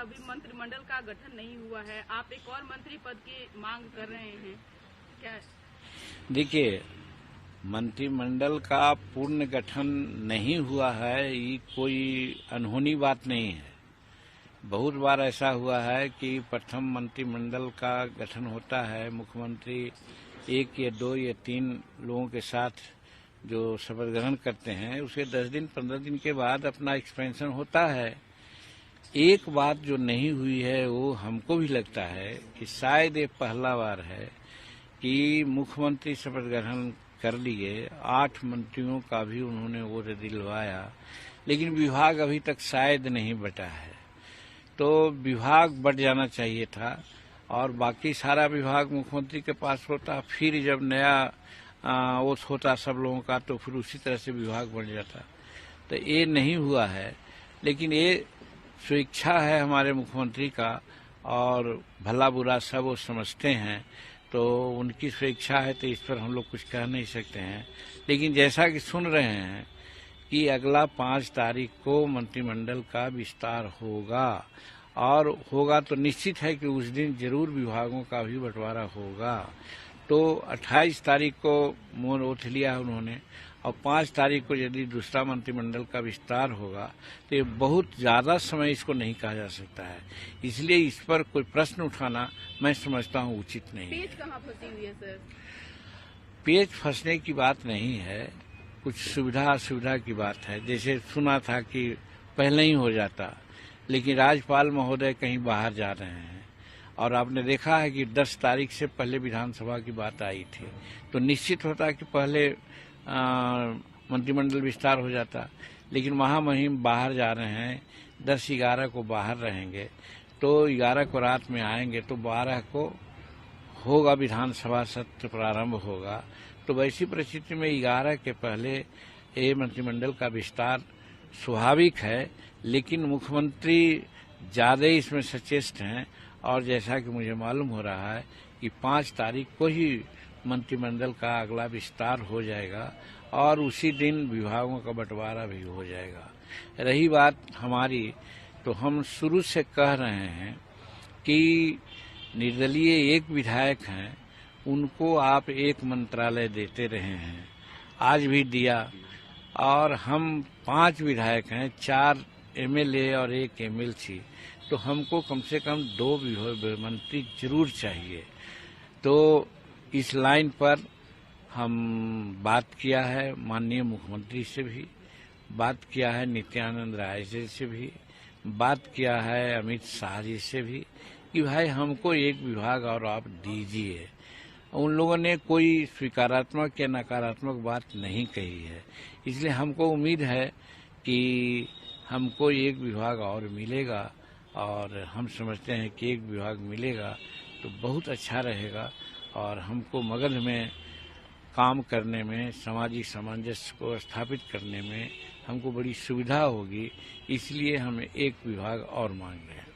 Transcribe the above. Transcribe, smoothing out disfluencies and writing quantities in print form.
अभी मंत्रिमंडल का गठन नहीं हुआ है, आप एक और मंत्री पद की मांग कर रहे हैं, क्या? देखिए, मंत्रिमंडल का पूर्ण गठन नहीं हुआ है, ये कोई अनहोनी बात नहीं है। बहुत बार ऐसा हुआ है कि प्रथम मंत्रिमंडल का गठन होता है, मुख्यमंत्री 1 या 2 या 3 लोगों के साथ जो शपथ ग्रहण करते हैं, उसके 10 दिन 15 दिन के बाद अपना एक्सपेंशन होता है। एक बात जो नहीं हुई है वो हमको भी लगता है कि शायद ये पहला बार है कि मुख्यमंत्री शपथ ग्रहण कर लिए, 8 मंत्रियों का भी उन्होंने वो दिलवाया, लेकिन विभाग अभी तक शायद नहीं बटा है। तो विभाग बढ़ जाना चाहिए था और बाकी सारा विभाग मुख्यमंत्री के पास होता, फिर जब नया ओथ होता सब लोगों का तो फिर उसी तरह से विभाग बढ़ जाता। तो ये नहीं हुआ है, लेकिन ये स्वेच्छा है हमारे मुख्यमंत्री का और भला बुरा सब वो समझते हैं, तो उनकी स्वेच्छा है, तो इस पर हम लोग कुछ कह नहीं सकते हैं। लेकिन जैसा कि सुन रहे हैं कि अगला 5 तारीख को मंत्रिमंडल का विस्तार होगा और होगा तो निश्चित है कि उस दिन जरूर विभागों का भी बंटवारा होगा। तो 28 तारीख को मौन ओथ लिया उन्होंने और 5 तारीख को यदि दूसरा मंत्रिमंडल का विस्तार होगा तो ये बहुत ज्यादा समय इसको नहीं कहा जा सकता है, इसलिए इस पर कोई प्रश्न उठाना मैं समझता हूँ उचित नहीं है। पेच कहाँ फंसी हुई है सर? पेच फंसने की बात नहीं है, कुछ सुविधा असुविधा की बात है। जैसे सुना था कि पहले ही हो जाता, लेकिन राज्यपाल महोदय कहीं बाहर जा रहे हैं और आपने देखा है कि 10 तारीख से पहले विधानसभा की बात आई थी, तो निश्चित होता कि पहले मंत्रिमंडल विस्तार हो जाता, लेकिन महामहिम बाहर जा रहे हैं, 10-11 को बाहर रहेंगे, तो 11 को रात में आएंगे, तो 12 को होगा विधानसभा सत्र प्रारंभ होगा। तो वैसी परिस्थिति में 11 के पहले ये मंत्रिमंडल का विस्तार स्वाभाविक है, लेकिन मुख्यमंत्री ज्यादा इसमें सचेष्ट हैं और जैसा कि मुझे मालूम हो रहा है कि 5 तारीख को ही मंत्रिमंडल का अगला विस्तार हो जाएगा और उसी दिन विभागों का बंटवारा भी हो जाएगा। रही बात हमारी, तो हम शुरू से कह रहे हैं कि निर्दलीय एक विधायक हैं, उनको आप एक मंत्रालय देते रहे हैं, आज भी दिया, और हम 5 विधायक हैं, 4 एमएलए और 1 एमएलसी, तो हमको कम से कम 2 मंत्री जरूर चाहिए। तो इस लाइन पर हम बात किया है माननीय मुख्यमंत्री से भी, बात किया है नित्यानंद राय जी से भी, बात किया है अमित शाह जी से भी कि भाई हमको एक विभाग और आप दीजिए। उन लोगों ने कोई स्वीकारात्मक या नकारात्मक बात नहीं कही है, इसलिए हमको उम्मीद है कि हमको एक विभाग और मिलेगा और हम समझते हैं कि एक विभाग मिलेगा तो बहुत अच्छा रहेगा और हमको मगध में काम करने में, सामाजिक सामंजस्य को स्थापित करने में हमको बड़ी सुविधा होगी, इसलिए हम एक विभाग और मांग रहे हैं।